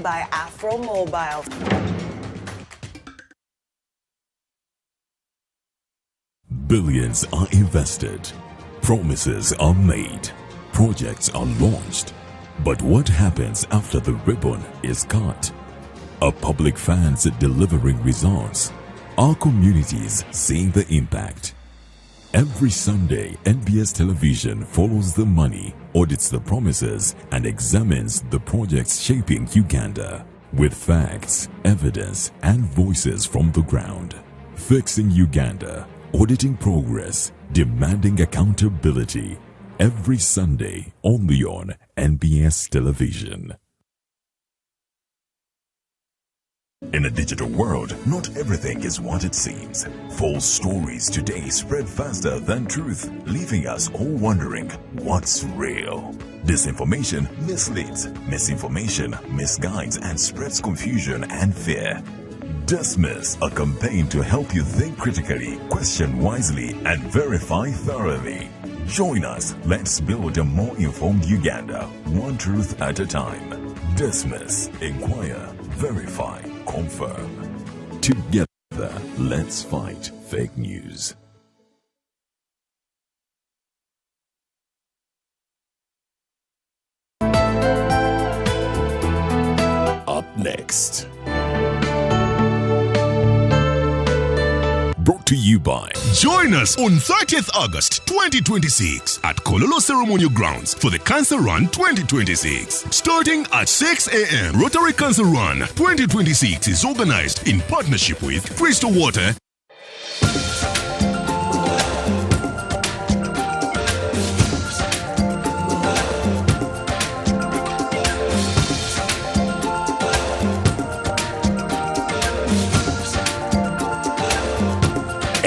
by Afro Mobile. Billions are invested, promises are made, projects are launched. But what happens after the ribbon is cut? Are public fans delivering results? Are communities seeing the impact? Every Sunday, NBS Television follows the money, audits the promises, and examines the projects shaping Uganda with facts, evidence, and voices from the ground. Fixing Uganda, auditing progress, demanding accountability. Every Sunday, only on NBS Television. In a digital world, not everything is what it seems. False stories today spread faster than truth, leaving us all wondering what's real. Disinformation misleads, misinformation misguides and spreads confusion and fear. Dismiss, a campaign to help you think critically, question wisely, and verify thoroughly. Join us. Let's build a more informed Uganda, one truth at a time. Dismiss, inquire, verify, confirm. Together, let's fight fake news. Up next. Brought to you by. Join us on 30th August 2026 at Kololo Ceremonial Grounds for the Cancer Run 2026. Starting at 6 a.m., Rotary Cancer Run 2026 is organized in partnership with Crystal Water.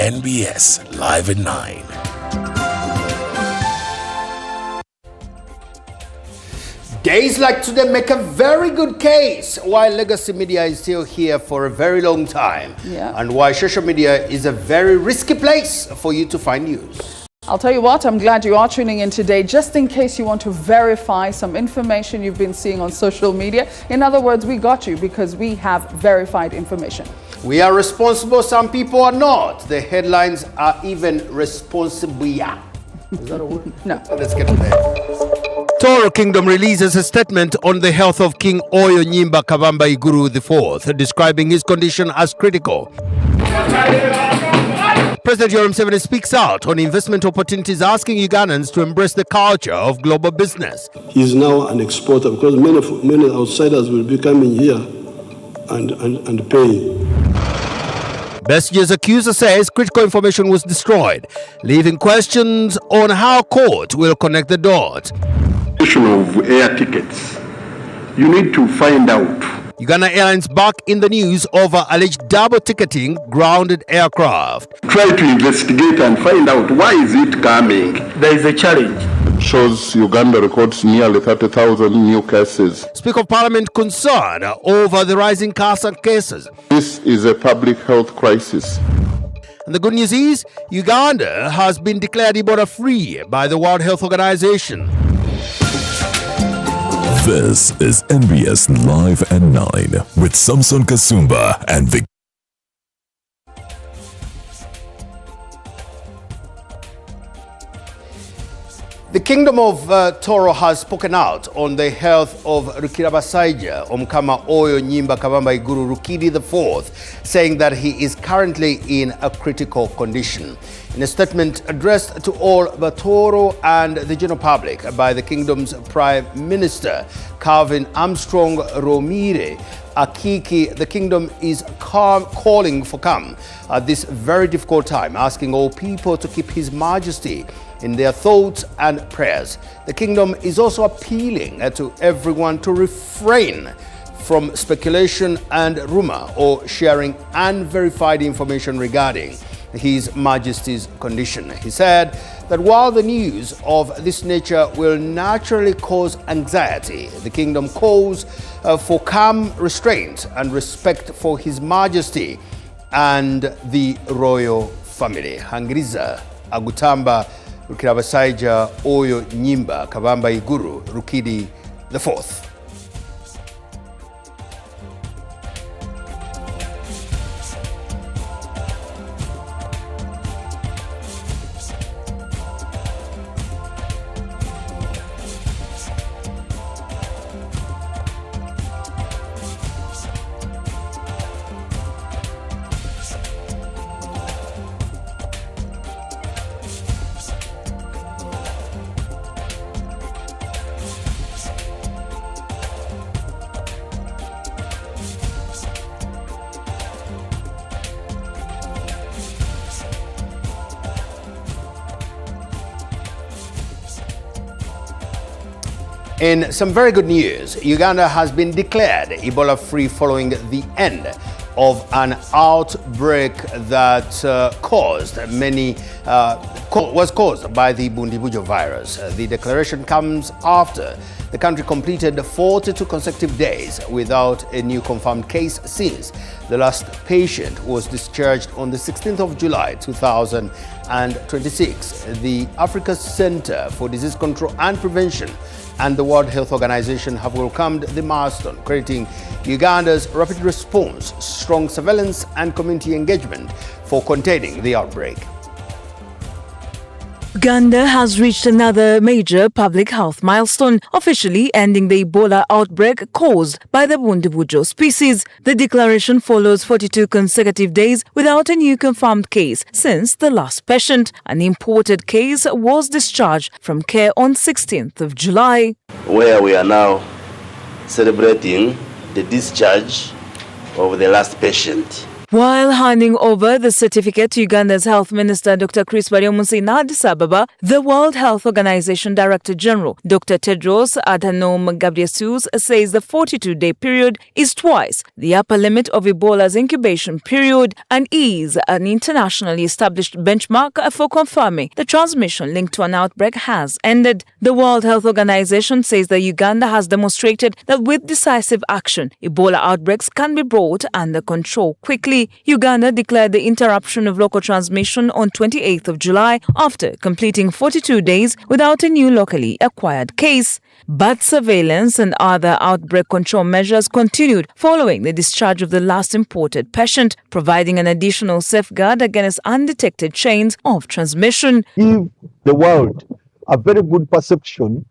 NBS Live at 9. Days like today make a very good case why legacy media is still here for a very long time. Yeah. And why social media is a very risky place for you to find news. I'll tell you what, I'm glad you are tuning in today, just in case you want to verify some information you've been seeing on social media. In other words, we got you because we have verified information. We are responsible, some people are not. The headlines are even responsible. Is that a word? No. Let's get to that. Toro Kingdom releases a statement on the health of King Oyo Nyimba Kabamba Iguru IV, describing his condition as critical. President Yoweri Museveni speaks out on investment opportunities, asking Ugandans to embrace the culture of global business. He is now an exporter because many outsiders will be coming here and paying. Besigye's accuser says critical information was destroyed, leaving questions on how court will connect the dots. Of air tickets, you need to find out. Uganda Airlines back in the news over alleged double ticketing grounded aircraft. Try to investigate and find out why is it coming. There is a challenge. Shows Uganda records nearly 30,000 new cases. Speaker of Parliament concerned over the rising cancer cases. This is a public health crisis. And the good news is, Uganda has been declared Ebola free by the World Health Organization. This is NBS Live at 9 with Samson Kasumba and Vic. The Kingdom of Toro has spoken out on the health of Rukirabasaija Omukama Oyo Nyimba Kabamba Iguru Rukidi IV, saying that he is currently in a critical condition. In a statement addressed to all Batoro and the general public by the Kingdom's Prime Minister, Calvin Armstrong Romire Akiki, the Kingdom is calling for calm at this very difficult time, asking all people to keep His Majesty in their thoughts and prayers. The Kingdom is also appealing to everyone to refrain from speculation and rumor or sharing unverified information regarding His Majesty's condition. He said that while the news of this nature will naturally cause anxiety, the Kingdom calls for calm restraint and respect for His Majesty and the royal family. Hangiriza Agutamba Rukirabasaija Oyo Nyimba Kabamba Iguru Rukidi IV. In some very good news, Uganda has been declared Ebola-free following the end of an outbreak that was caused by the Bundibujo virus. The declaration comes after the country completed 42 consecutive days without a new confirmed case since the last patient was discharged on the 16th of July 2026. The Africa Center for Disease Control and Prevention and the World Health Organization have welcomed the milestone, crediting Uganda's rapid response, strong surveillance and community engagement for containing the outbreak. Uganda has reached another major public health milestone, officially ending the Ebola outbreak caused by the Bundibujo species. The declaration follows 42 consecutive days without a new confirmed case since the last patient, an imported case, was discharged from care on 16th of July. Where we are now celebrating the discharge of the last patient. While handing over the certificate to Uganda's Health Minister Dr. Chris Baryomunsi in Addis Ababa, the World Health Organization Director General Dr. Tedros Adhanom Ghebreyesus says the 42-day period is twice the upper limit of Ebola's incubation period and is an internationally established benchmark for confirming the transmission linked to an outbreak has ended. The World Health Organization says that Uganda has demonstrated that with decisive action, Ebola outbreaks can be brought under control quickly. Uganda declared the interruption of local transmission on 28th of July after completing 42 days without a new locally acquired case. But surveillance and other outbreak control measures continued following the discharge of the last imported patient, providing an additional safeguard against undetected chains of transmission. Give the world a very good perception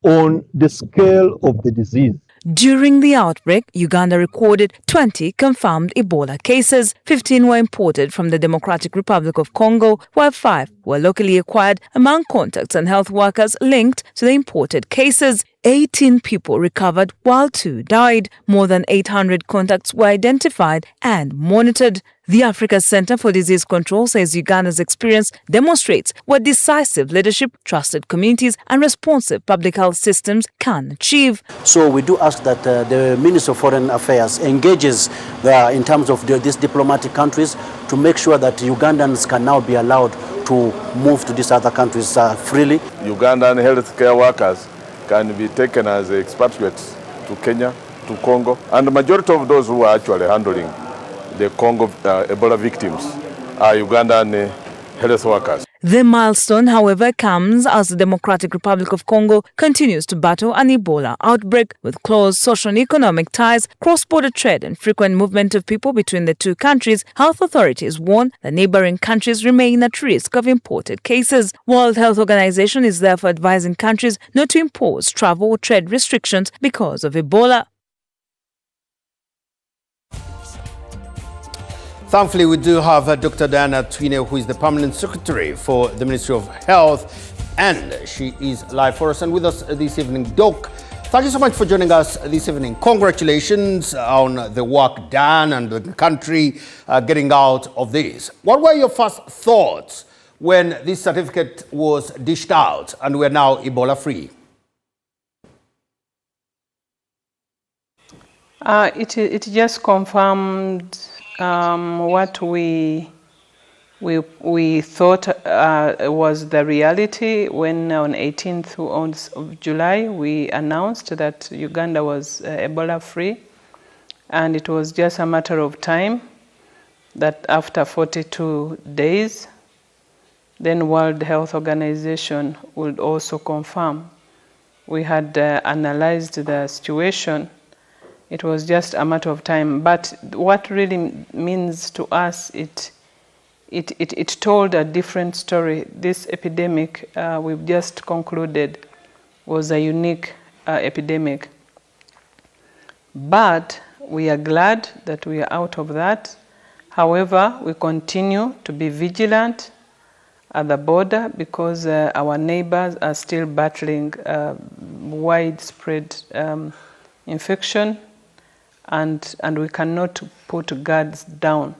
on the scale of the disease. During the outbreak, Uganda recorded 20 confirmed Ebola cases. 15 were imported from the Democratic Republic of Congo, while 5 were locally acquired among contacts and health workers linked to the imported cases. 18 people recovered while 2 died. More than 800 contacts were identified and monitored. The Africa Center for Disease Control says Uganda's experience demonstrates what decisive leadership, trusted communities and responsive public health systems can achieve. So we do ask that the Minister of Foreign Affairs engages in terms of these diplomatic countries to make sure that Ugandans can now be allowed to move to these other countries freely. Ugandan healthcare workers can be taken as expatriates to Kenya, to Congo, and the majority of those who are actually handling the Congo Ebola victims are Ugandan health workers. The milestone, however, comes as the Democratic Republic of Congo continues to battle an Ebola outbreak with close social and economic ties, cross-border trade and frequent movement of people between the two countries. Health authorities warn that neighboring countries remain at risk of imported cases. World Health Organization is therefore advising countries not to impose travel or trade restrictions because of Ebola. Thankfully, we do have Dr. Diana Twine, who is the Permanent Secretary for the Ministry of Health, and she is live for us and with us this evening. Doc, thank you so much for joining us this evening. Congratulations on the work done and the country getting out of this. What were your first thoughts when this certificate was dished out and we're now Ebola-free? It just confirmed what we thought was the reality when on 18th of July we announced that Uganda was Ebola-free, and it was just a matter of time that after 42 days, then World Health Organization would also confirm. We had analyzed the situation. It was just a matter of time. But what really means to us, it told a different story. This epidemic we've just concluded was a unique epidemic. But we are glad that we are out of that. However, we continue to be vigilant at the border because our neighbors are still battling widespread infection. And we cannot put guards down.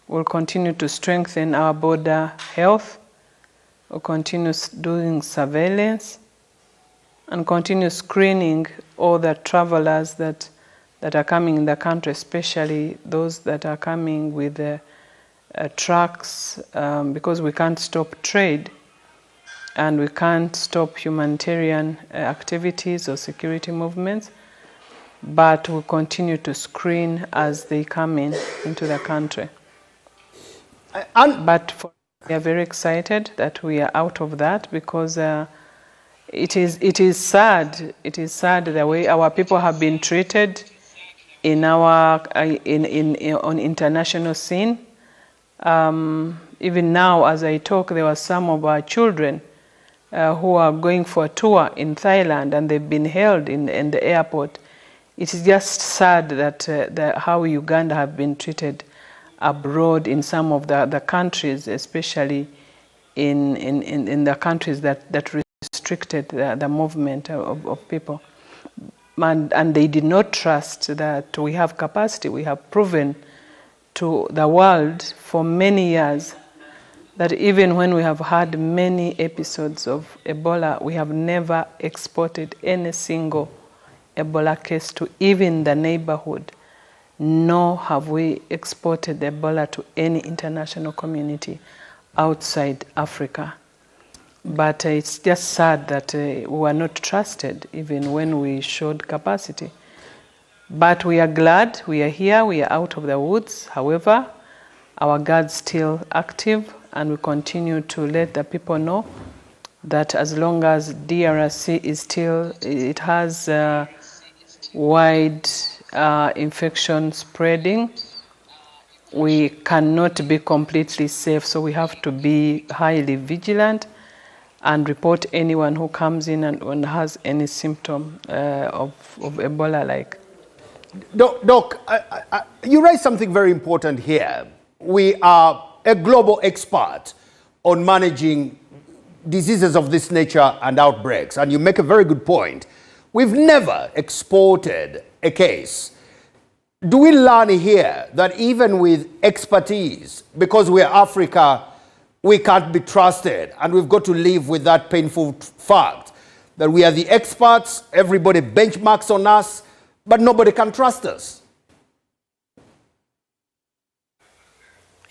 We'll continue to strengthen our border health. We'll continue doing surveillance. and continue screening all the travelers that are coming in the country, especially those that are coming with trucks, because we can't stop trade and we can't stop humanitarian activities or security movements, but we continue to screen as they come into the country. We are very excited that we are out of that, because it is sad. It is sad the way our people have been treated on international scene. Even now, as I talk, there were some of our children who are going for a tour in Thailand, and they've been held in the airport. It is just sad that how Uganda have been treated abroad in some of the countries, especially in the countries that restricted the movement of people. And they did not trust that we have capacity. We have proven to the world for many years that even when we have had many episodes of Ebola, we have never exported any single Ebola case to even the neighborhood, nor have we exported Ebola to any international community outside Africa. But it's just sad that we were not trusted even when we showed capacity. But we are glad we are here, we are out of the woods. However, our guard's still active, and we continue to let the people know that as long as DRC is still, it has wide infection spreading, we cannot be completely safe. So we have to be highly vigilant and report anyone who comes in and has any symptom of Ebola-like. Doc, you raised something very important here. We are a global expert on managing diseases of this nature and outbreaks, and you make a very good point. We've never exported a case. Do we learn here that even with expertise, because we're Africa, we can't be trusted, and we've got to live with that painful fact that we are the experts, everybody benchmarks on us, but nobody can trust us?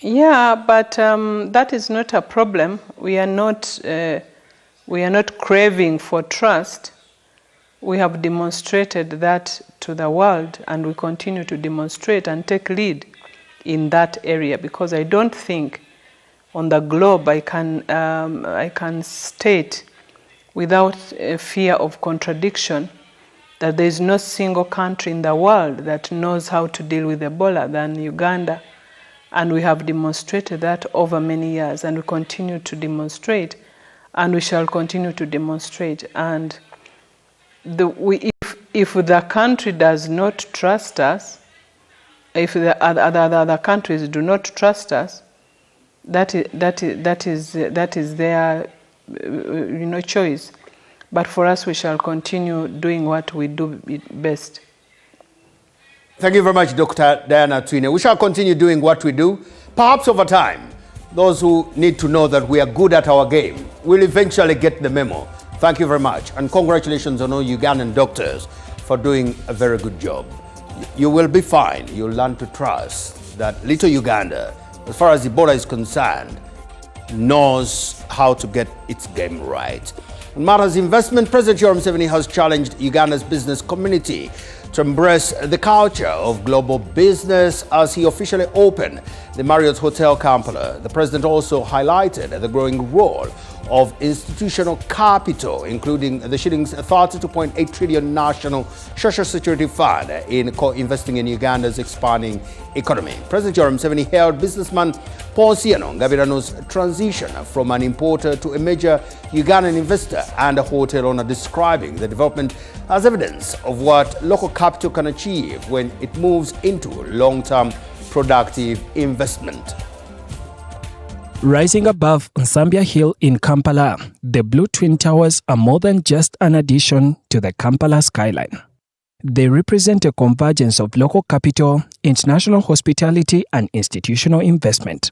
Yeah, but that is not a problem. We are not craving for trust. We have demonstrated that to the world, and we continue to demonstrate and take lead in that area, because I don't think on the globe I can state without a fear of contradiction that there is no single country in the world that knows how to deal with Ebola than Uganda. And we have demonstrated that over many years, and we continue to demonstrate, and we shall continue to demonstrate. And if the country does not trust us, if the other countries do not trust us, that is their choice. But for us, we shall continue doing what we do best. Thank you very much, Dr. Diana Twine. We shall continue doing what we do. Perhaps over time, those who need to know that we are good at our game will eventually get the memo. Thank you very much. And congratulations on all Ugandan doctors for doing a very good job. You will be fine. You'll learn to trust that little Uganda, as far as Ebola is concerned, knows how to get its game right. On matters investment, President Yoweri Museveni has challenged Uganda's business community to embrace the culture of global business as he officially opened the Marriott Hotel Kampala. The president also highlighted the growing role of institutional capital, including the shillings 32.8 trillion National Social Security Fund, in co-investing in Uganda's expanding economy. President Yoweri Museveni hailed businessman Paul Ngabirano's transition from an importer to a major Ugandan investor and a hotel owner, describing the development as evidence of what local capital can achieve when it moves into long-term productive investment. Rising above Nsambya Hill in Kampala, the Blue Twin Towers are more than just an addition to the Kampala skyline. They represent a convergence of local capital, international hospitality, and institutional investment.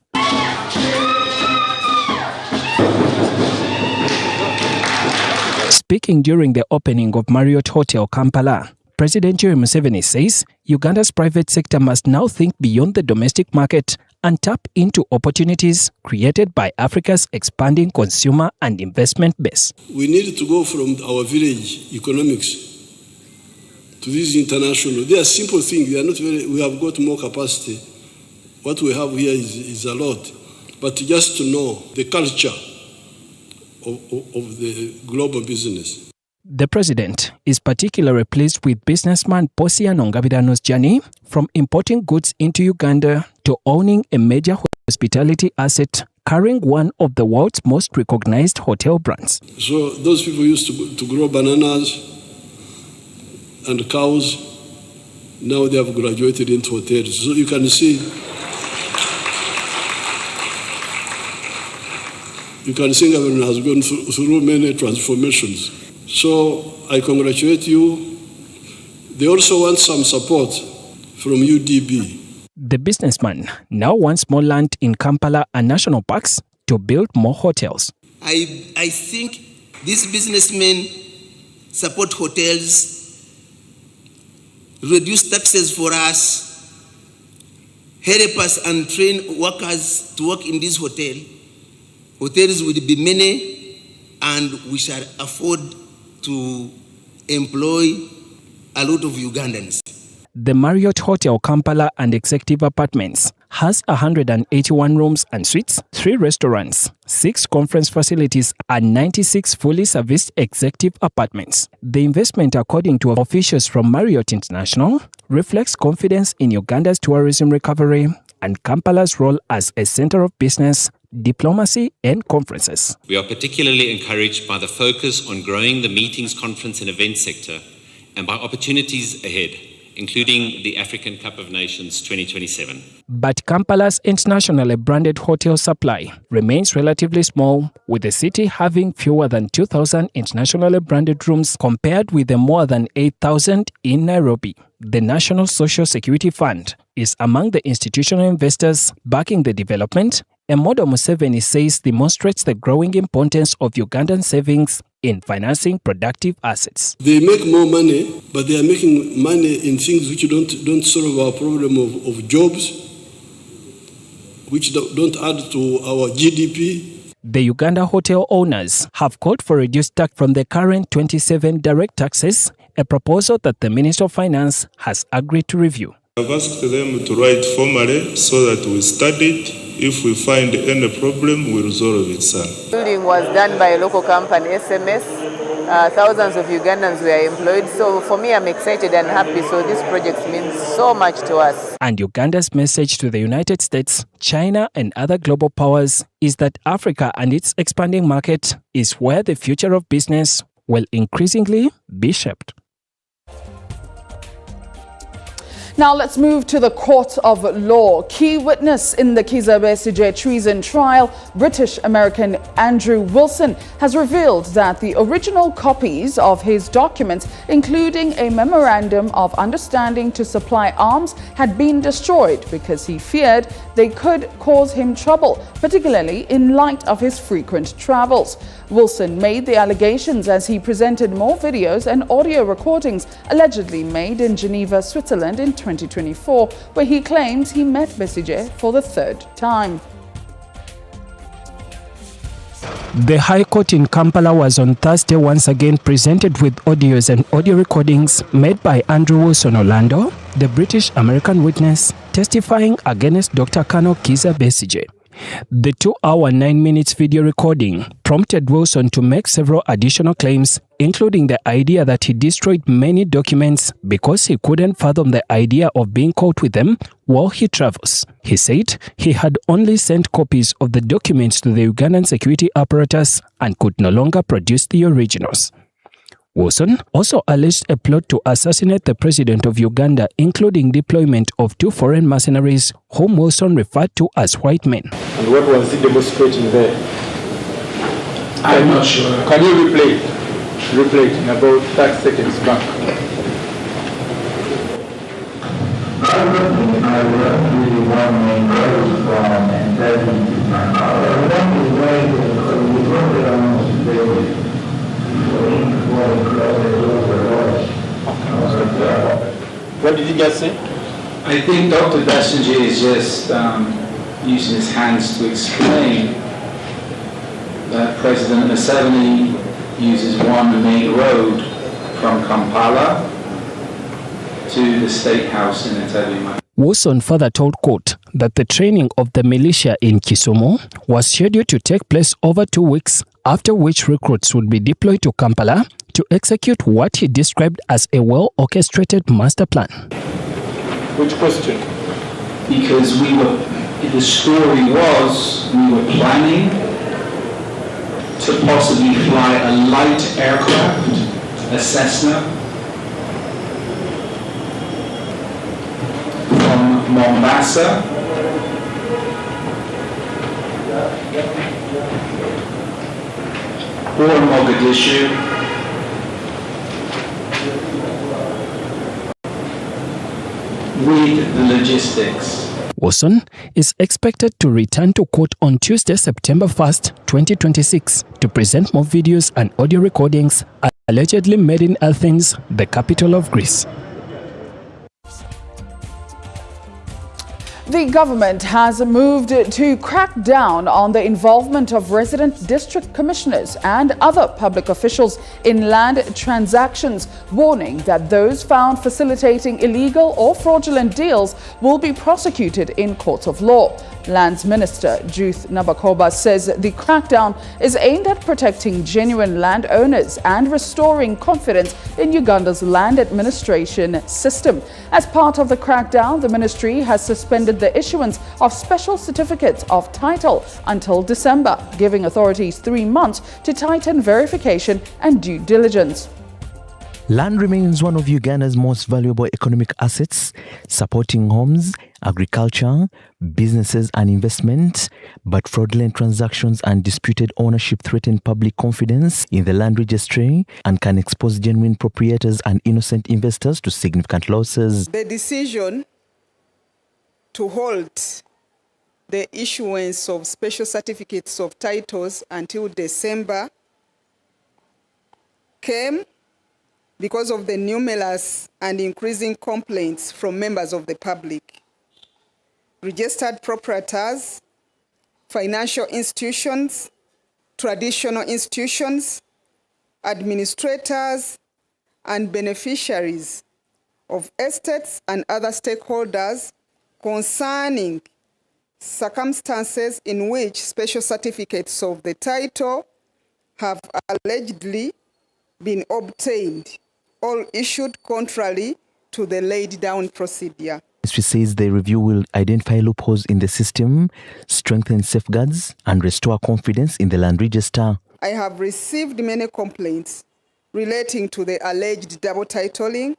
Speaking during the opening of Marriott Hotel Kampala, President Yoweri Museveni says Uganda's private sector must now think beyond the domestic market and tap into opportunities created by Africa's expanding consumer and investment base. We need to go from our village economics to this international. They are simple things. They are not very. We have got more capacity. What we have here is a lot. But just to know the culture of the global business. The president is particularly pleased with businessman Posia Nongabirano's journey from importing goods into Uganda to owning a major hospitality asset carrying one of the world's most recognized hotel brands. So those people used to grow bananas and cows. Now they have graduated into hotels. So you can see government has gone through many transformations. So I congratulate you. They also want some support from UDB. The businessman now wants more land in Kampala and national parks to build more hotels. I think these businessmen support hotels, reduce taxes for us, help us and train workers to work in this hotel. Hotels will be many and we shall afford to employ a lot of Ugandans. The Marriott Hotel Kampala and Executive Apartments has 181 rooms and suites, 3 restaurants, 6 conference facilities, and 96 fully serviced executive apartments. The investment, according to officials from Marriott International, reflects confidence in Uganda's tourism recovery and Kampala's role as a center of business, diplomacy, and conferences. We are particularly encouraged by the focus on growing the meetings, conference, and event sector and by opportunities ahead, including the African Cup of Nations 2027. But Kampala's internationally branded hotel supply remains relatively small, with the city having fewer than 2,000 internationally branded rooms compared with the more than 8,000 in Nairobi. The National Social Security Fund is among the institutional investors backing the development, a model Museveni says demonstrates the growing importance of Ugandan savings in financing productive assets. They make more money, but they are making money in things which don't solve our problem of jobs, which don't add to our GDP. The Uganda hotel owners have called for reduced tax from the current 27 direct taxes, a proposal that the Minister of Finance has agreed to review. I've asked them to write formally so that we study it. If we find any problem, we resolve it, sir. Building was done by a local company, SMS. Thousands of Ugandans were employed. So for me, I'm excited and happy. So this project means so much to us. And Uganda's message to the United States, China, and other global powers is that Africa and its expanding market is where the future of business will increasingly be shaped. Now let's move to the court of law. Key witness in the Kizza Besigye treason trial, British-American Andrew Wilson, has revealed that the original copies of his documents, including a memorandum of understanding to supply arms, had been destroyed because he feared they could cause him trouble, particularly in light of his frequent travels. Wilson made the allegations as he presented more videos and audio recordings allegedly made in Geneva, Switzerland in 2024, where he claims he met Besigye for the 3rd time. The High Court in Kampala was on Thursday once again presented with audios and audio recordings made by Andrew Wilson Orlando, the British-American witness, testifying against Dr. Colonel Kizza Besigye. The 2-hour 9-minute video recording prompted Wilson to make several additional claims, including the idea that he destroyed many documents because he couldn't fathom the idea of being caught with them while he travels. He said he had only sent copies of the documents to the Ugandan security apparatus and could no longer produce the originals. Wilson also alleged a plot to assassinate the president of Uganda, including deployment of 2 foreign mercenaries whom Wilson referred to as white men. And what was he demonstrating there? I'm not sure. Can you replay it? Replay it in about 30 seconds back. What did you just say? I think Dr. Dashinji is just using his hands to explain that President Museveni uses one main road from Kampala to the State House in Entebbe. Wilson further told court that the training of the militia in Kisumu was scheduled to take place over 2 weeks, after which recruits would be deployed to Kampala to execute what he described as a well-orchestrated master plan. Which question? Because the story was we were planning to possibly fly a light aircraft, a Cessna, from Mombasa or Mogadishu with the logistics. Wilson is expected to return to court on Tuesday, September 1st, 2026, to present more videos and audio recordings allegedly made in Athens, the capital of Greece. The government has moved to crack down on the involvement of resident district commissioners and other public officials in land transactions, warning that those found facilitating illegal or fraudulent deals will be prosecuted in courts of law. Lands Minister Judith Nabakoba says the crackdown is aimed at protecting genuine landowners and restoring confidence in Uganda's land administration system. As part of the crackdown, the ministry has suspended the issuance of special certificates of title until December, giving authorities 3 months to tighten verification and due diligence. Land remains one of Uganda's most valuable economic assets, supporting homes, agriculture, businesses and investment, but fraudulent transactions and disputed ownership threaten public confidence in the land registry and can expose genuine proprietors and innocent investors to significant losses. The decision to hold the issuance of special certificates of titles until December came because of the numerous and increasing complaints from members of the public, registered proprietors, financial institutions, traditional institutions, administrators, and beneficiaries of estates and other stakeholders concerning circumstances in which special certificates of the title have allegedly been obtained, all issued contrary to the laid down procedure. She says the review will identify loopholes in the system, strengthen safeguards, and restore confidence in the land register. I have received many complaints relating to the alleged double titling,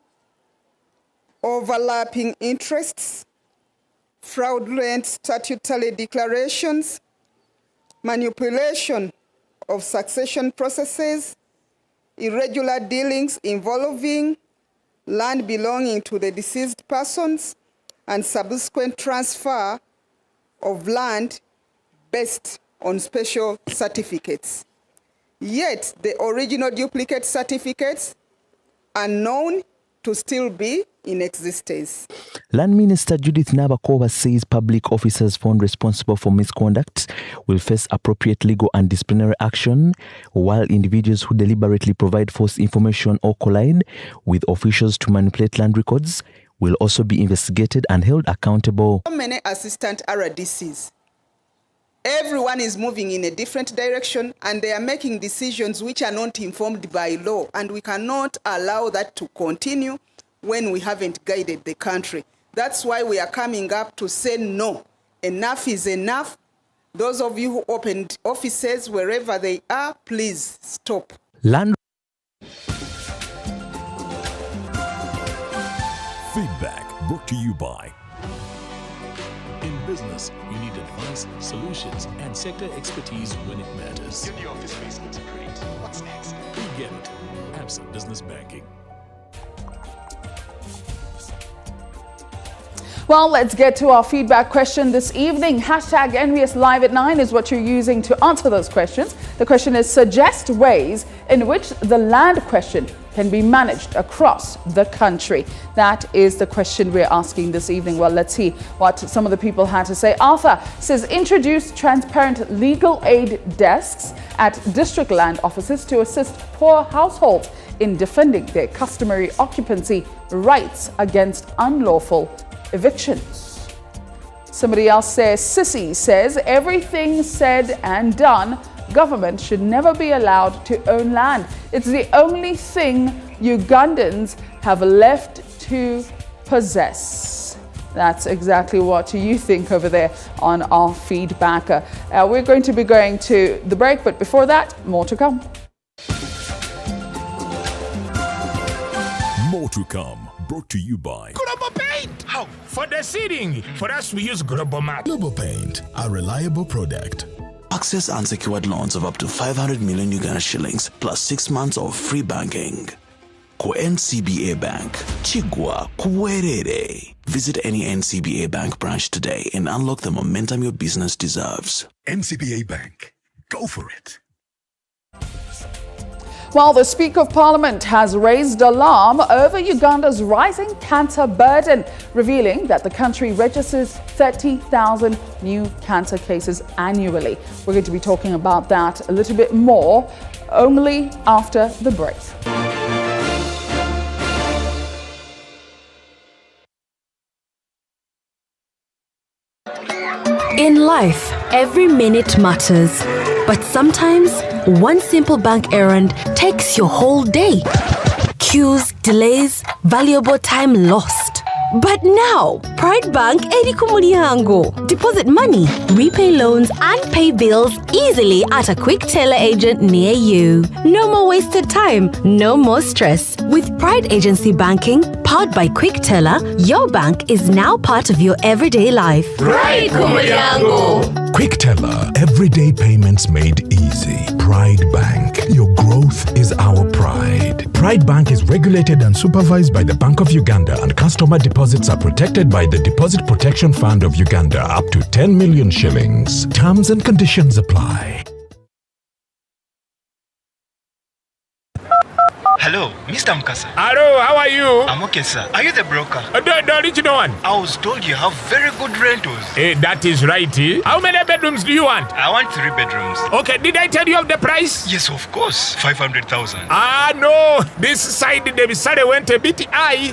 overlapping interests, fraudulent statutory declarations, manipulation of succession processes, irregular dealings involving land belonging to the deceased persons, and subsequent transfer of land based on special certificates. Yet the original duplicate certificates are known to still be in existence. Land Minister Judith Nabakoba says public officers found responsible for misconduct will face appropriate legal and disciplinary action, while individuals who deliberately provide false information or collide with officials to manipulate land records will also be investigated and held accountable. So many assistant RDCs. Everyone is moving in a different direction and they are making decisions which are not informed by law, and we cannot allow that to continue when we haven't guided the country. That's why we are coming up to say no. Enough is enough. Those of you who opened offices wherever they are, please stop. Land Feedback brought to you by. In business, you need advice, solutions, and sector expertise when it matters. Your office space looks great. What's next? We get it. Absa Business Banking. Well, let's get to our feedback question this evening. Hashtag NBS Live at 9 is what you're using to answer those questions. The question is, suggest ways in which the land question can be managed across the country? That is the question we're asking this evening. Well, let's see what some of the people had to say. Arthur says introduce transparent legal aid desks at district land offices to assist poor households in defending their customary occupancy rights against unlawful evictions. Somebody else says, Sissy says, everything said and done, government should never be allowed to own land. It's the only thing Ugandans have left to possess. That's exactly what you think over there on our feedback. We're going to be going to the break, but before that, more to come. More to come. Brought to you by Global Paint. How? For the seating. For us, we use Global Mat. Global Paint, a reliable product. Access unsecured loans of up to 500 million Uganda shillings plus 6 months of free banking. Ko NCBA Bank. Chigwa kuwerere. Visit any NCBA Bank branch today and unlock the momentum your business deserves. NCBA Bank. Go for it. Well, the Speaker of Parliament has raised alarm over Uganda's rising cancer burden, revealing that the country registers 30,000 new cancer cases annually. We're going to be talking about that a little bit more only after the break. In life, every minute matters. But sometimes, one simple bank errand takes your whole day. Queues, delays, valuable time lost. But now, Pride Bank eri ku mulyango. Deposit money, repay loans, and pay bills easily at a quick teller agent near you. No more wasted time, no more stress. With Pride Agency Banking, powered by Quick Teller, your bank is now part of your everyday life. Pride ku mulyango. Quick Teller, everyday payments made easy. Pride Bank, your growth is our pride. Pride Bank is regulated and supervised by the Bank of Uganda, and customer deposits are protected by the Deposit Protection Fund of Uganda up to 10 million shillings. Terms and conditions apply. Hello, Mr. Mkasa. Hello, how are you? I'm okay, sir. Are you the broker? The original one. I was told you have very good rentals. That is right. How many bedrooms do you want? I want 3 bedrooms. Okay, did I tell you of the price? Yes, of course. 500,000. Ah, no. This side, the salary went a bit high.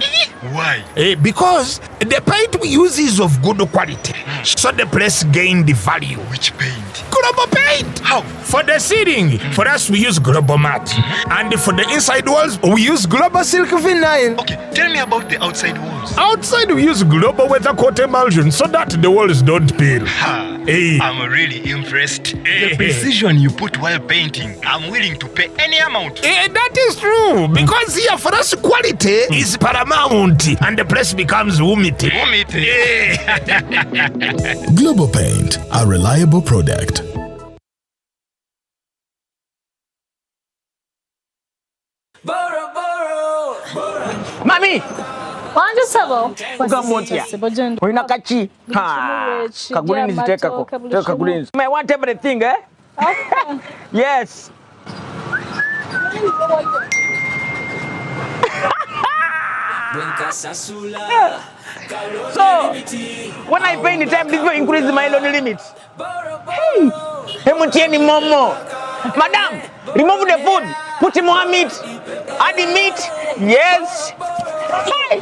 Why? Because the paint we use is of good quality. So the place gained the value. Which paint? Global Paint. How? For the ceiling, for us we use Global Mat. And for the inside walls, we use Global Silk Vinyl. Okay, tell me about the outside walls. Outside we use Global Weather Coat Emulsion so that the walls don't peel. I'm really impressed. The precision you put while painting, I'm willing to pay any amount. That is true, because here for us quality is paramount and the place becomes umite. Global Paint, a reliable product. Mami! Wanje sabo. Ugambotia. Wina kachi. Ha. Kagulinzi teka ko. Teka kagulinzi. I want everything, eh? Okay. Yes. So, when I pay the time, this will increase my loan limit. Hey, Hemutieni Momo. Madam, remove the food. Put more meat. Add the meat. Yes. Hey.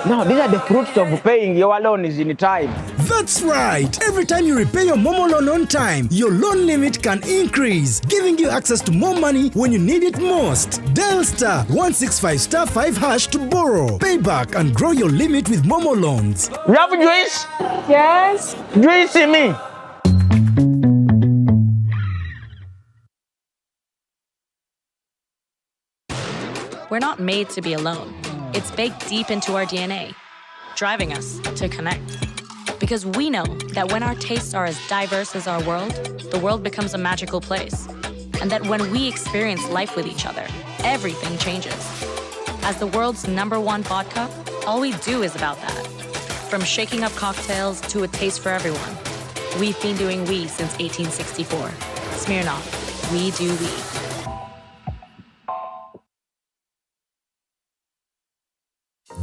Now, these are the fruits of paying your loan is in time. That's right. Every time you repay your Momo loan on time, your loan limit can increase, giving you access to more money when you need it most. Dial *165*5# to borrow, pay back, and grow your limit with Momo loans. You have juice? Yes. Juice in me. We're not made to be alone. It's baked deep into our DNA, driving us to connect. Because we know that when our tastes are as diverse as our world, the world becomes a magical place. And that when we experience life with each other, everything changes. As the world's #1 vodka, all we do is about that. From shaking up cocktails to a taste for everyone. We've been doing we since 1864. Smirnoff, we do we.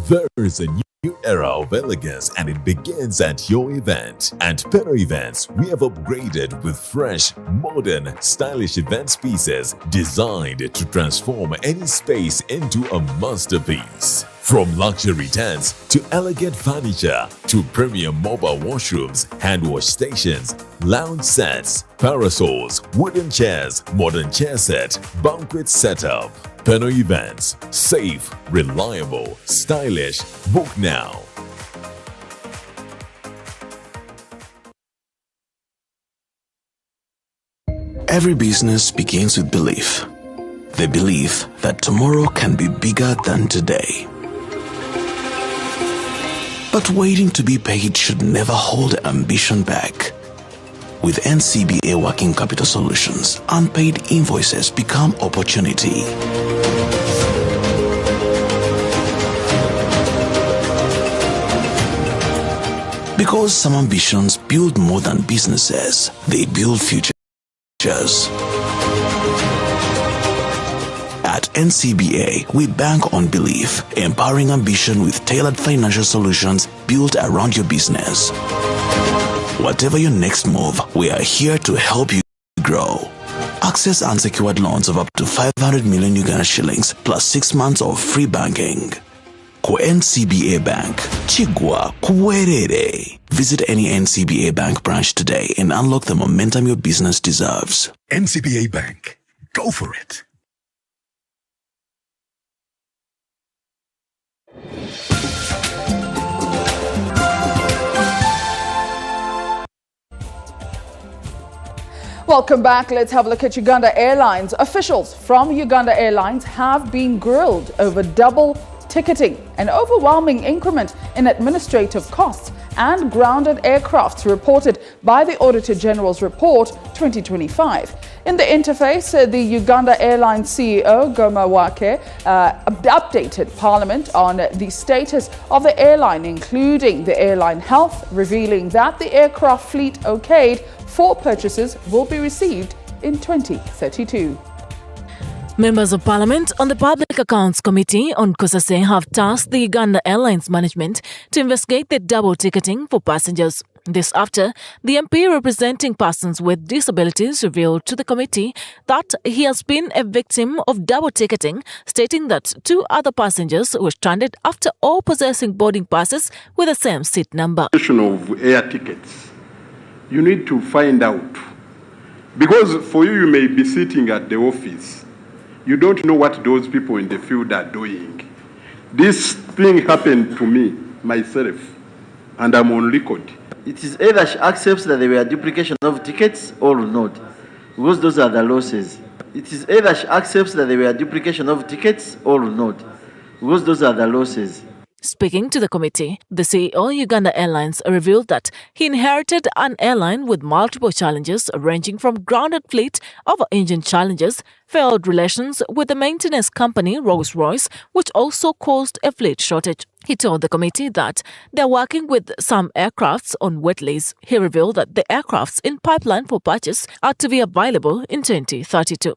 There is a new era of elegance and it begins at your event. At Peno Events, we have upgraded with fresh, modern, stylish event pieces designed to transform any space into a masterpiece. From luxury tents to elegant furniture to premium mobile washrooms, hand wash stations, lounge sets, parasols, wooden chairs, modern chair set, banquet setup. Peno Events. Safe, reliable, stylish. Book now. Every business begins with belief. The belief that tomorrow can be bigger than today. But waiting to be paid should never hold ambition back. With NCBA Working Capital Solutions, unpaid invoices become opportunity. Because some ambitions build more than businesses, they build futures. At NCBA, we bank on belief, empowering ambition with tailored financial solutions built around your business. Whatever your next move, we are here to help you grow. Access unsecured loans of up to 500 million Uganda shillings plus 6 months of free banking. Ku NCBA Bank, Chigwa Kuwerere. Visit any NCBA Bank branch today and unlock the momentum your business deserves. NCBA Bank. Go for it. Welcome back. Let's have a look at Uganda Airlines. Officials from Uganda Airlines have been grilled over double ticketing, an overwhelming increment in administrative costs, and grounded aircrafts reported by the Auditor General's Report 2025. In the interface, the Uganda Airlines CEO, Goma Wake, updated Parliament on the status of the airline, including the airline health, revealing that the aircraft fleet okayed for purchases will be received in 2032. Members of Parliament on the Public Accounts Committee on Kusase have tasked the Uganda Airlines management to investigate the double ticketing for passengers. This after the MP representing persons with disabilities revealed to the committee that he has been a victim of double ticketing, stating that 2 other passengers were stranded after all possessing boarding passes with the same seat number. Of air tickets, you need to find out, because for you may be sitting at the office. You don't know what those people in the field are doing. This thing happened to me, myself, and I'm on record. It is either she accepts that there were duplication of tickets or not, because those are the losses. It is either she accepts that there were duplication of tickets or not, because those are the losses. Speaking to the committee, the CEO Uganda Airlines revealed that he inherited an airline with multiple challenges ranging from grounded fleet over engine challenges, failed relations with the maintenance company Rolls-Royce, which also caused a fleet shortage. He told the committee that they're working with some aircrafts on wet lease. He revealed that the aircrafts in pipeline for purchase are to be available in 2032.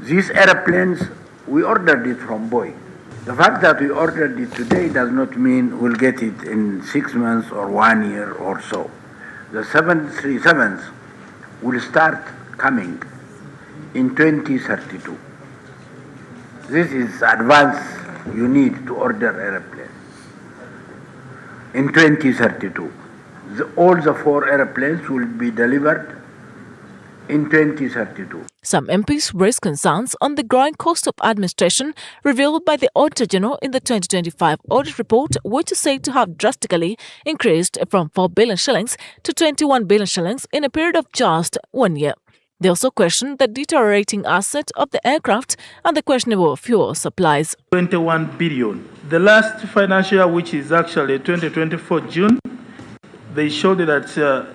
These airplanes, we ordered it from Boeing. The fact that we ordered it today does not mean we'll get it in 6 months or 1 year or so. The 737s will start coming in 2032. This is advance you need to order airplanes. In 2032, all the 4 airplanes will be delivered in 2032. Some MPs raised concerns on the growing cost of administration revealed by the Auditor General in the 2025 audit report, which is said to have drastically increased from 4 billion shillings to 21 billion shillings in a period of just 1 year. They also questioned the deteriorating asset of the aircraft and the questionable fuel supplies. 21 billion. The last financial year, which is actually 2024 June, they showed that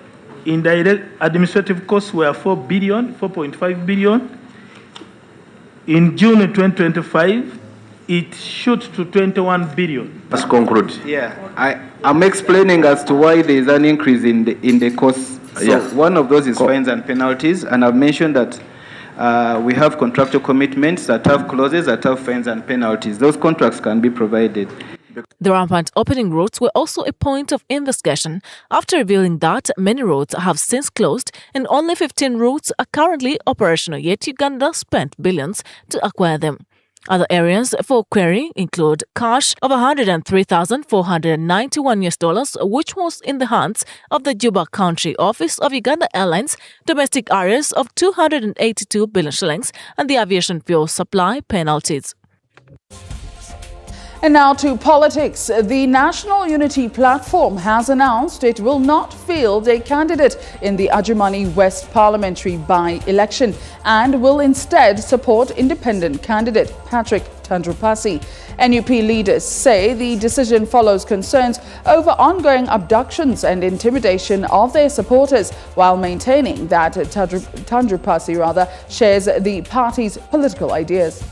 indirect administrative costs were 4.5 billion. In June 2025, it shot to 21 billion. Let's conclude. Yeah, I'm explaining as to why there is an increase in the costs. So one of those is fines and penalties, and I've mentioned that we have contractual commitments that have clauses that have fines and penalties. Those contracts can be provided. The rampant opening routes were also a point of investigation after revealing that many roads have since closed and only 15 routes are currently operational, yet Uganda spent billions to acquire them. Other areas for query include cash of $103,491, which was in the hands of the Juba Country Office of Uganda Airlines, domestic areas of 282 billion shillings, and the aviation fuel supply penalties. And now to politics. The National Unity Platform has announced it will not field a candidate in the Adjumani West parliamentary by-election and will instead support independent candidate Patrick Tandrupasi. NUP leaders say the decision follows concerns over ongoing abductions and intimidation of their supporters, while maintaining that Tandrupasi shares the party's political ideas.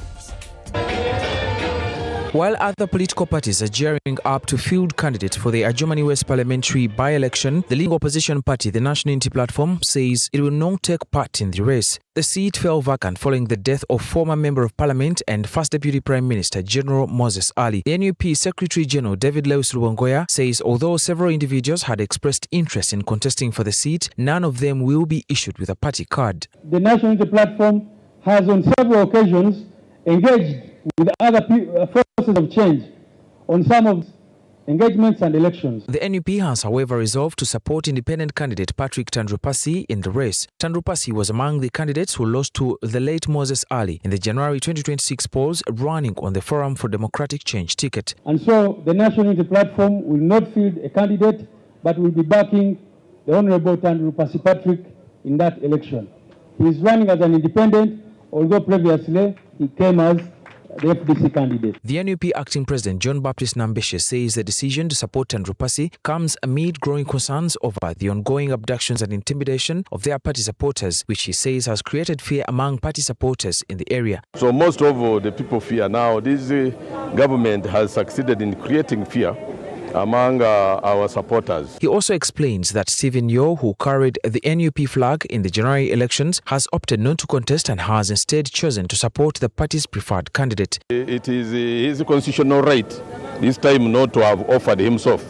While other political parties are gearing up to field candidates for the Adjumani West parliamentary by-election, the leading opposition party, the National Unity Platform, says it will not take part in the race. The seat fell vacant following the death of former Member of Parliament and First Deputy Prime Minister General Moses Ali. The NUP Secretary General David Lewis Luongoya says although several individuals had expressed interest in contesting for the seat, none of them will be issued with a party card. The National Unity Platform has on several occasions engaged with other forces of change on some of engagements and elections. The NUP has, however, resolved to support independent candidate Patrick Tandrupasi in the race. Tandrupasi was among the candidates who lost to the late Moses Ali in the January 2026 polls, running on the Forum for Democratic Change ticket. And so the National Unity Platform will not field a candidate, but will be backing the Honorable Tandrupasi Patrick in that election. He is running as an independent, although previously he came as the FDC candidate. The NUP acting president John Baptist Nambeshe says the decision to support Tandrupasi comes amid growing concerns over the ongoing abductions and intimidation of their party supporters, which he says has created fear among party supporters in the area. So most of the people fear now. This government has succeeded in creating fear among our supporters. He also explains that Stephen Yo, who carried the NUP flag in the January elections, has opted not to contest and has instead chosen to support the party's preferred candidate. It is his constitutional right this time not to have offered himself.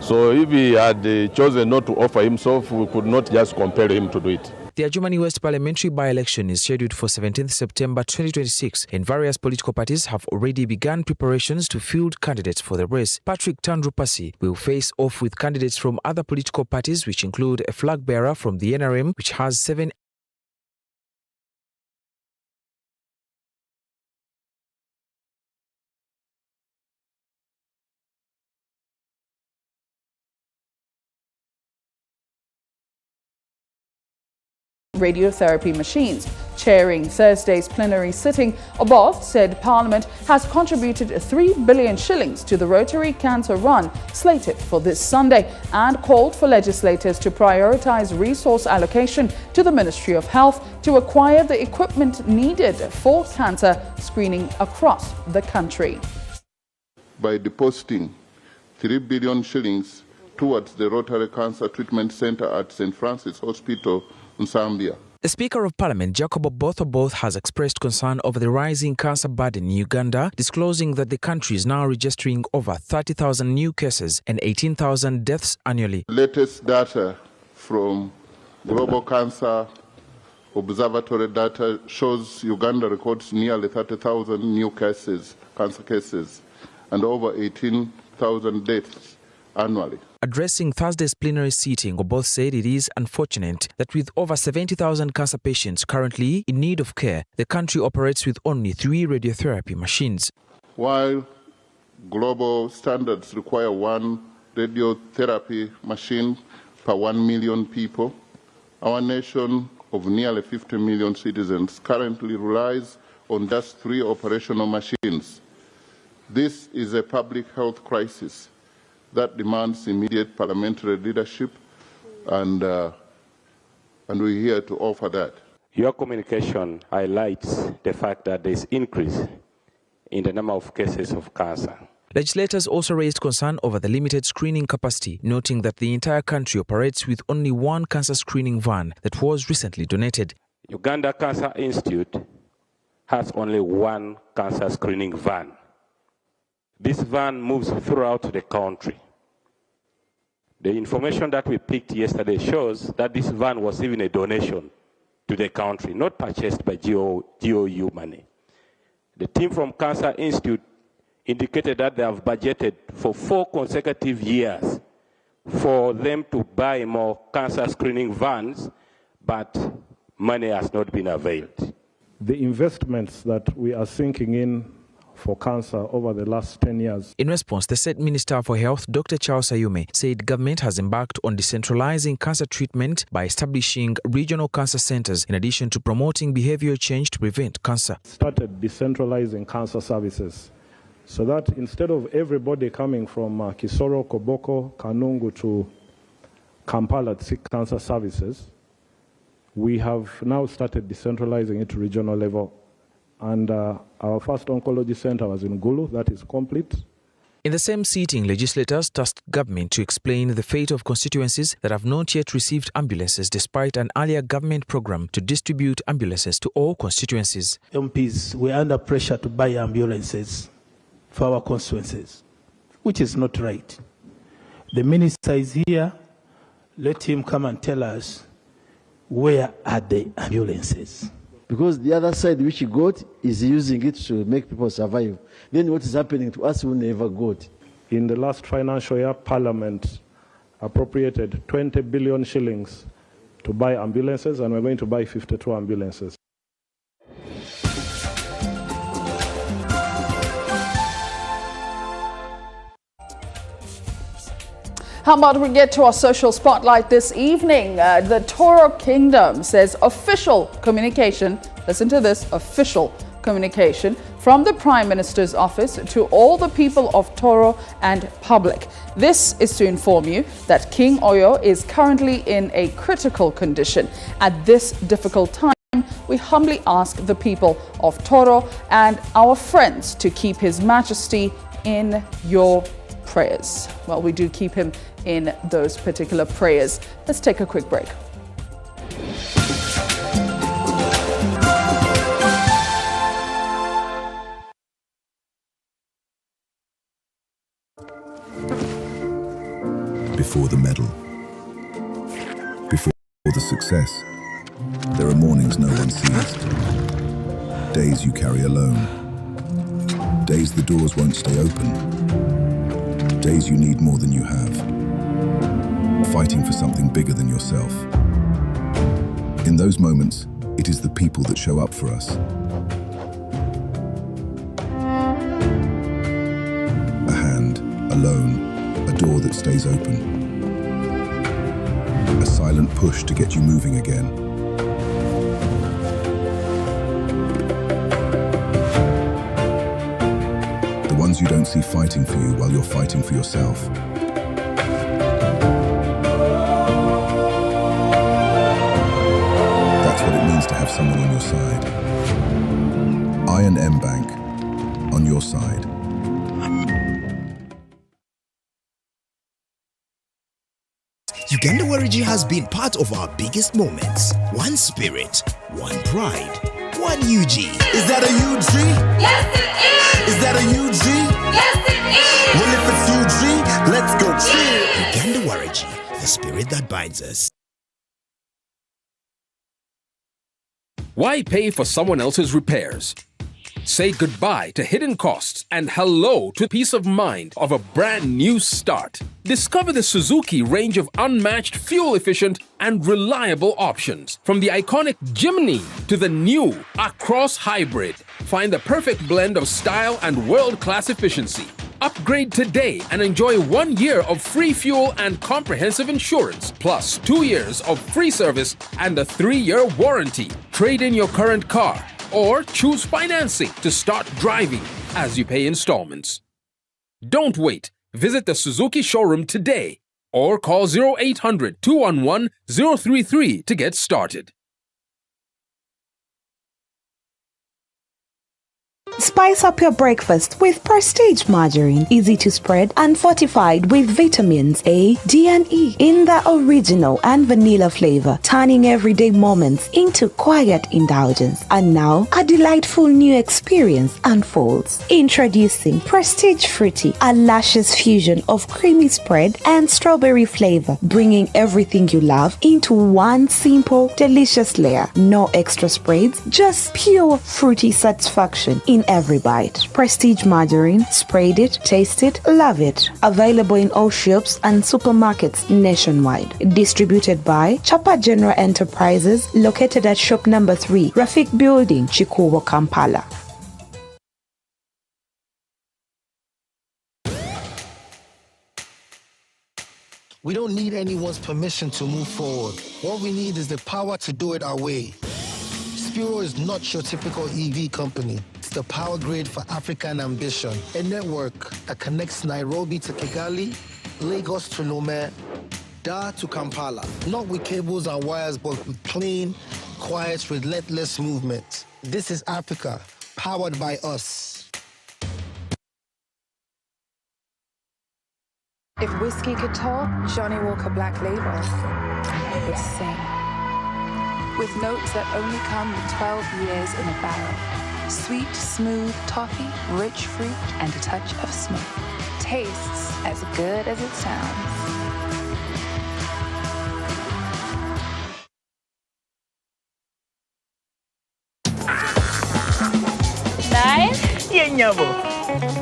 So if he had chosen not to offer himself, we could not just compel him to do it. The Adjumani West parliamentary by-election is scheduled for 17th September 2026, and various political parties have already begun preparations to field candidates for the race. Patrick Tandrupasi will face off with candidates from other political parties, which include a flag bearer from the NRM, which has 7radiotherapy machines. Chairing Thursday's plenary sitting, Oboth said Parliament has contributed 3 billion shillings to the Rotary Cancer Run slated for this Sunday and called for legislators to prioritise resource allocation to the Ministry of Health to acquire the equipment needed for cancer screening across the country. By depositing 3 billion shillings towards the Rotary Cancer Treatment Centre at St. Francis Hospital in Zambia. The Speaker of Parliament, Jacob Oboth has expressed concern over the rising cancer burden in Uganda, disclosing that the country is now registering over 30,000 new cases and 18,000 deaths annually. Latest data from Global Cancer Observatory data shows Uganda records nearly 30,000 new cases, cancer cases, and over 18,000 deaths annually. Addressing Thursday's plenary sitting, Oboth said it is unfortunate that with over 70,000 cancer patients currently in need of care, the country operates with only 3 radiotherapy machines. While global standards require 1 radiotherapy machine per 1 million people, our nation of nearly 50 million citizens currently relies on just 3 operational machines. This is a public health crisis that demands immediate parliamentary leadership, and we're here to offer that. Your communication highlights the fact that there is increase in the number of cases of cancer. Legislators also raised concern over the limited screening capacity, noting that the entire country operates with only 1 cancer screening van that was recently donated. Uganda Cancer Institute has only 1 cancer screening van. This van moves throughout the country. The information that we picked yesterday shows that this van was even a donation to the country, not purchased by GOU money. The team from Cancer Institute indicated that they have budgeted for 4 consecutive years for them to buy more cancer screening vans, but money has not been availed. The investments that we are sinking in for cancer over the last 10 years. In response, the State Minister for Health, Dr. Charles Ayume, said government has embarked on decentralizing cancer treatment by establishing regional cancer centers in addition to promoting behavioral change to prevent cancer. Started decentralizing cancer services so that instead of everybody coming from Kisoro, Koboko, Kanungu to Kampala to seek cancer services, we have now started decentralizing it to regional level. And our first oncology center was in Gulu. That is complete. In the same sitting, legislators tasked government to explain the fate of constituencies that have not yet received ambulances despite an earlier government program to distribute ambulances to all constituencies. MPs were under pressure to buy ambulances for our constituencies, which is not right. The minister is here. Let him come and tell us where are the ambulances. Because the other side which he got is using it to make people survive. Then what is happening to us who never got? In the last financial year, Parliament appropriated 20 billion shillings to buy ambulances, and we're going to buy 52 ambulances. How about we get to our social spotlight this evening? The Toro Kingdom says official communication, listen to this, official communication from the Prime Minister's office to all the people of Toro and public. This is to inform you that King Oyo is currently in a critical condition. At this difficult time, we humbly ask the people of Toro and our friends to keep His Majesty in your prayers. Well, we do keep him in those particular prayers. Let's take a quick break. Before the medal, before the success, there are mornings no one sees, days you carry alone, days the doors won't stay open, days you need more than you have, fighting for something bigger than yourself. In those moments, it is the people that show up for us. A hand, a loan, a door that stays open. A silent push to get you moving again. The ones you don't see fighting for you while you're fighting for yourself. That's what it means to have someone on your side. I&M Bank, on your side. Uganda Warigi has been part of our biggest moments. One spirit, one pride, one UG. Is that a UG? Yes, it is. Is that a UG? Yes, it is. Well, if it's UG, let's go cheer. Uganda Warigi, the spirit that binds us. Why pay for someone else's repairs? Say goodbye to hidden costs and hello to peace of mind of a brand new start. Discover the Suzuki range of unmatched fuel-efficient and reliable options. From the iconic Jimny to the new Across Hybrid. Find the perfect blend of style and world-class efficiency. Upgrade today and enjoy 1 year of free fuel and comprehensive insurance, plus 2 years of free service and a 3-year warranty. Trade in your current car or choose financing to start driving as you pay installments. Don't wait. Visit the Suzuki showroom today or call 0800-211-033 to get started. Spice up your breakfast with Prestige margarine, easy to spread and fortified with vitamins A, D and E in the original and vanilla flavor, turning everyday moments into quiet indulgence. And now, a delightful new experience unfolds. Introducing Prestige Fruity, a luscious fusion of creamy spread and strawberry flavor, bringing everything you love into one simple, delicious layer. No extra spreads, just pure fruity satisfaction in every bite. Prestige margarine, sprayed it, taste it, love it. Available in all shops and supermarkets nationwide. Distributed by Chapa General Enterprises, located at shop number 3, Rafik Building, Chikuwo, Kampala. We don't need anyone's permission to move forward. What we need is the power to do it our way. Spiro is not your typical EV company. It's the power grid for African ambition. A network that connects Nairobi to Kigali, Lagos to Lomé, Dar to Kampala. Not with cables and wires, but with clean, quiet, relentless movement. This is Africa, powered by us. If whiskey could talk, Johnny Walker Black Label would sing. With notes that only come with 12 years in a barrel. Sweet, smooth toffee, rich fruit, and a touch of smoke. Tastes as good as it sounds.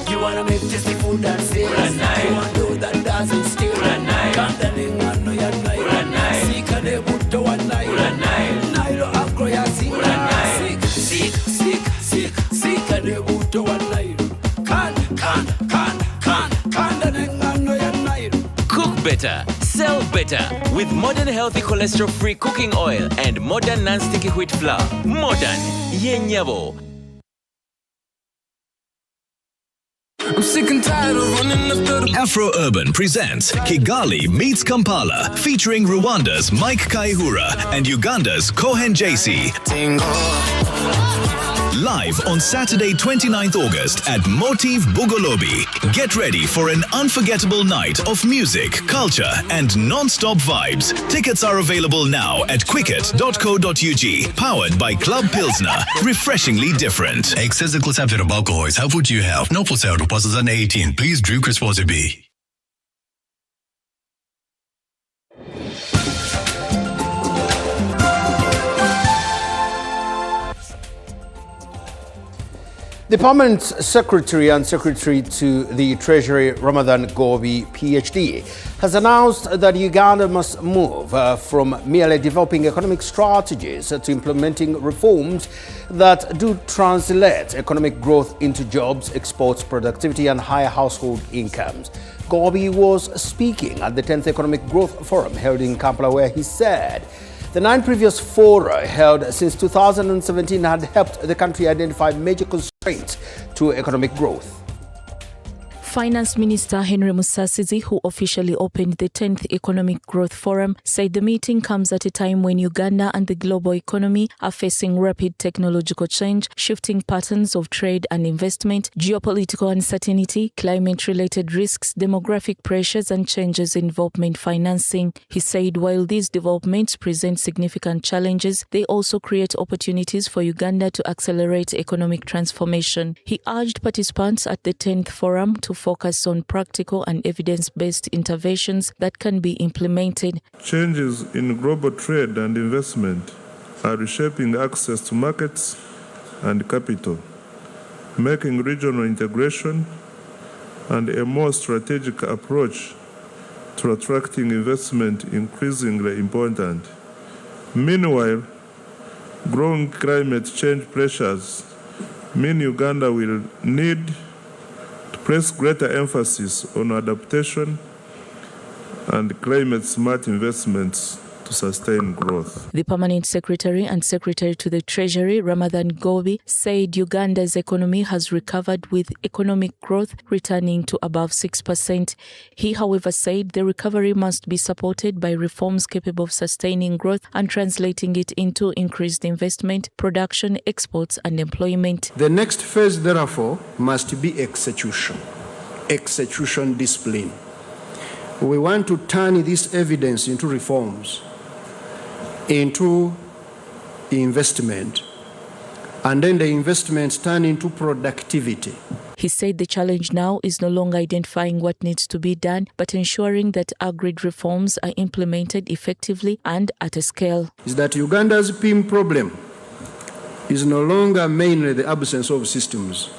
You wanna make tasty food and sales. You wanna do that doesn't steal. Candaling one no ya nai. Sika de buto one nai. Nairo akro ya Sika de buto one nai. Candaling one no ya nai. Cook better, sell better with modern healthy cholesterol-free cooking oil and modern non-sticky wheat flour. Modern Yenyabo. I'm sick and tired of running after the Afro Urban presents Kigali Meets Kampala, featuring Rwanda's Mike Kaihura and Uganda's Cohen JC. Live on Saturday 29th August at Motive Bugolobi. Get ready for an unforgettable night of music, culture and non-stop vibes. Tickets are available now at quicket.co.ug. Powered by Club Pilsner. Refreshingly different. Excess consumption of alcohol is harmful to your health. Not for sale to persons under 18. Please drink responsibly. The Permanent Secretary and Secretary to the Treasury, Ramadan Gobi, PhD, has announced that Uganda must move from merely developing economic strategies to implementing reforms that do translate economic growth into jobs, exports, productivity, and higher household incomes. Gobi was speaking at the 10th Economic Growth Forum held in Kampala, where he said the 9 previous fora held since 2017 had helped the country identify major constraints to economic growth. Finance Minister Henry Musasizi, who officially opened the 10th Economic Growth Forum, said the meeting comes at a time when Uganda and the global economy are facing rapid technological change, shifting patterns of trade and investment, geopolitical uncertainty, climate-related risks, demographic pressures, and changes in development financing. He said while these developments present significant challenges, they also create opportunities for Uganda to accelerate economic transformation. He urged participants at the 10th Forum to focus on practical and evidence-based interventions that can be implemented. Changes in global trade and investment are reshaping access to markets and capital, making regional integration and a more strategic approach to attracting investment increasingly important. Meanwhile, growing climate change pressures mean Uganda will need place greater emphasis on adaptation and climate-smart investments to sustain growth. The Permanent Secretary and Secretary to the Treasury, Ramadan Gobi, said Uganda's economy has recovered with economic growth returning to above 6%. He, however, said the recovery must be supported by reforms capable of sustaining growth and translating it into increased investment, production, exports and employment. The next phase, therefore, must be execution discipline. We want to turn this evidence into reforms, into investment, and then the investments turn into productivity. He said the challenge now is no longer identifying what needs to be done, but ensuring that agreed reforms are implemented effectively and at a scale. Is that Uganda's PIM problem is no longer mainly the absence of systems,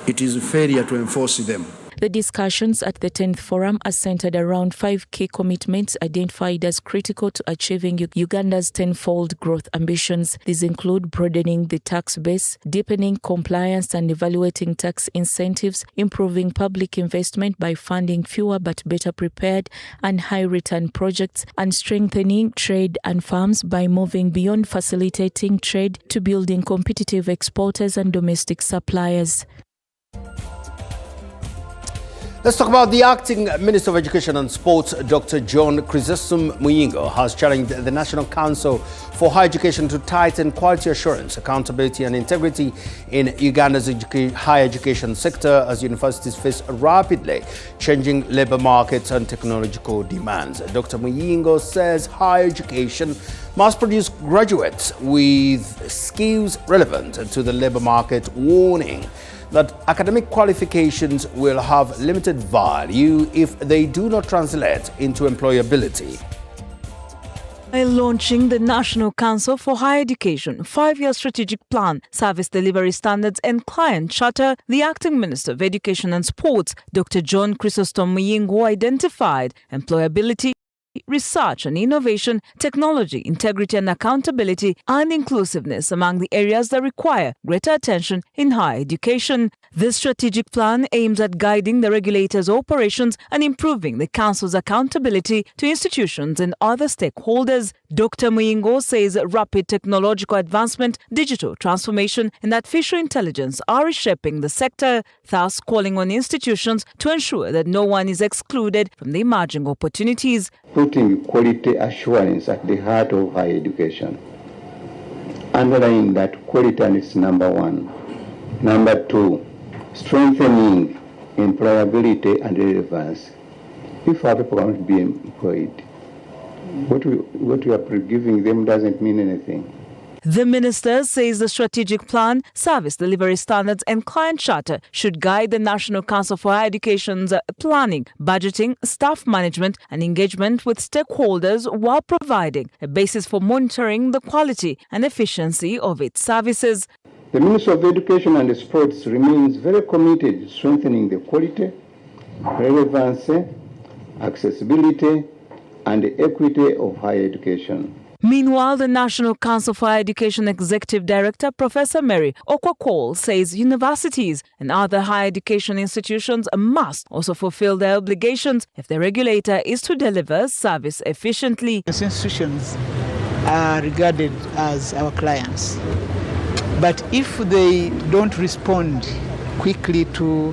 it is failure to enforce them. The discussions at the 10th Forum are centered around 5 key commitments identified as critical to achieving Uganda's tenfold growth ambitions. These include broadening the tax base, deepening compliance and evaluating tax incentives, improving public investment by funding fewer but better prepared and high-return projects, and strengthening trade and farms by moving beyond facilitating trade to building competitive exporters and domestic suppliers. Let's talk about the Acting Minister of Education and Sports, Dr. John Chrysostom Muyingo, has challenged the National Council for Higher Education to tighten quality assurance, accountability and integrity in Uganda's higher education sector as universities face rapidly changing labour markets and technological demands. Dr. Muyingo says higher education must produce graduates with skills relevant to the labour market, warning that academic qualifications will have limited value if they do not translate into employability. By launching the National Council for Higher Education 5-year strategic plan, service delivery standards and client charter, the Acting Minister of Education and Sports, Dr. John Chrysostom Muyingo, identified employability, research and innovation, technology, integrity and accountability, and inclusiveness among the areas that require greater attention in higher education. This strategic plan aims at guiding the regulator's operations and improving the Council's accountability to institutions and other stakeholders. Dr. Muyingo says rapid technological advancement, digital transformation and artificial intelligence are reshaping the sector, thus calling on institutions to ensure that no one is excluded from the emerging opportunities. Putting quality assurance at the heart of higher education. Underlying that quality is number one. Number two, strengthening employability and relevance. If our people want to be employed, what we are giving them doesn't mean anything. The minister says the strategic plan, service delivery standards and client charter should guide the National Council for Higher Education's planning, budgeting, staff management and engagement with stakeholders while providing a basis for monitoring the quality and efficiency of its services. The Ministry of Education and Sports remains very committed to strengthening the quality, relevancy, accessibility and equity of higher education. Meanwhile, the National Council for Higher Education Executive Director, Professor Mary Okwakol, says universities and other higher education institutions must also fulfill their obligations if the regulator is to deliver service efficiently. These institutions are regarded as our clients, but if they don't respond quickly to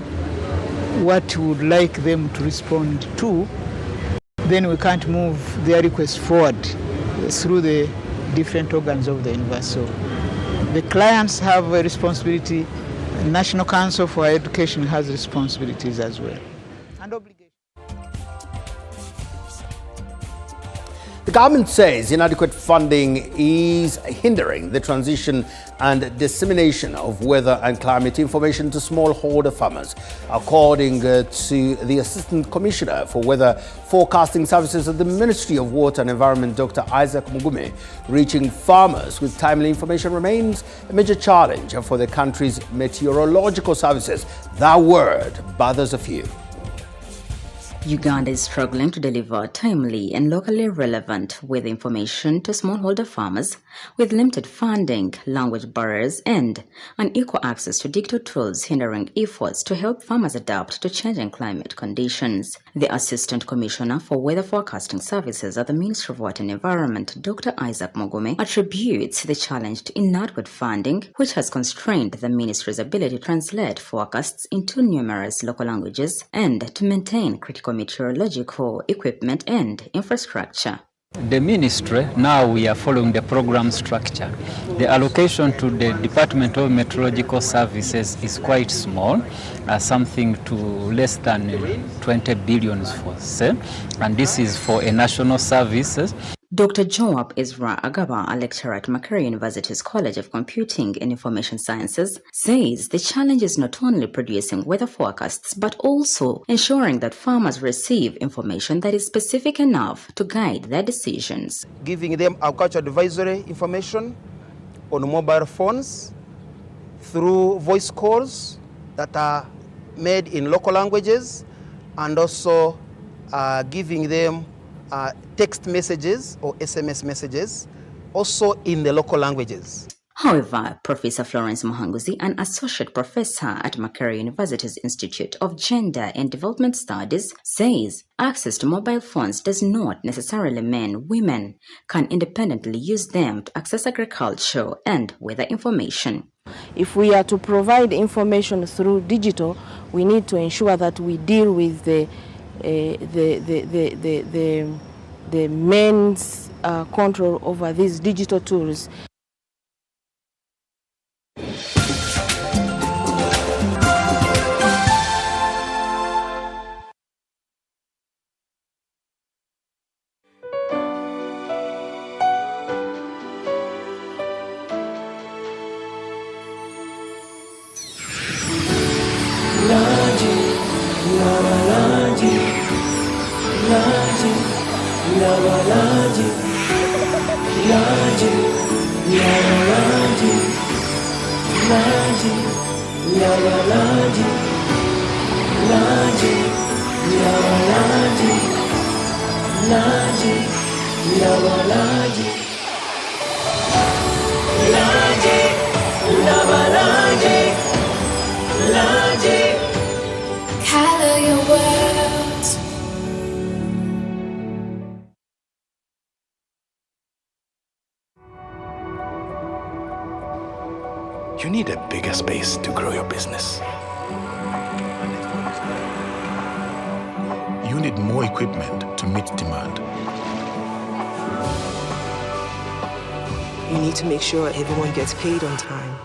what you would like them to respond to, then we can't move their request forward through the different organs of the university. So the clients have a responsibility, the National Council for Higher Education has responsibilities as well. And obligations. The government says inadequate funding is hindering the transition and dissemination of weather and climate information to smallholder farmers. According to the Assistant Commissioner for Weather Forecasting Services of the Ministry of Water and Environment, Dr. Isaac Mugume, reaching farmers with timely information remains a major challenge for the country's meteorological services. That word bothers a few. Uganda is struggling to deliver timely and locally relevant weather information to smallholder farmers with limited funding, language barriers, and unequal access to digital tools hindering efforts to help farmers adapt to changing climate conditions. The Assistant Commissioner for Weather Forecasting Services at the Ministry of Water and Environment, Dr. Isaac Mogome, attributes the challenge to inadequate funding, which has constrained the Ministry's ability to translate forecasts into numerous local languages and to maintain critical meteorological equipment and infrastructure. The ministry, now we are following the program structure. The allocation to the Department of Meteorological Services is quite small, something to less than 20 billion for say, and this is for a national services. Dr. Joab Ezra Agaba, a lecturer at Makerere University's College of Computing and Information Sciences, says the challenge is not only producing weather forecasts, but also ensuring that farmers receive information that is specific enough to guide their decisions. Giving them agricultural advisory information on mobile phones through voice calls that are made in local languages, and also giving them text messages or SMS messages, also in the local languages. However, Professor Florence Muhanguzi, an associate professor at Makerere University's Institute of Gender and Development Studies, says access to mobile phones does not necessarily mean women can independently use them to access agriculture and weather information. If we are to provide information through digital, we need to ensure that we deal with the men's control over these digital tools. Color your world. You need a bigger space to grow your business. You need more equipment to meet demand. You need to make sure everyone gets paid on time.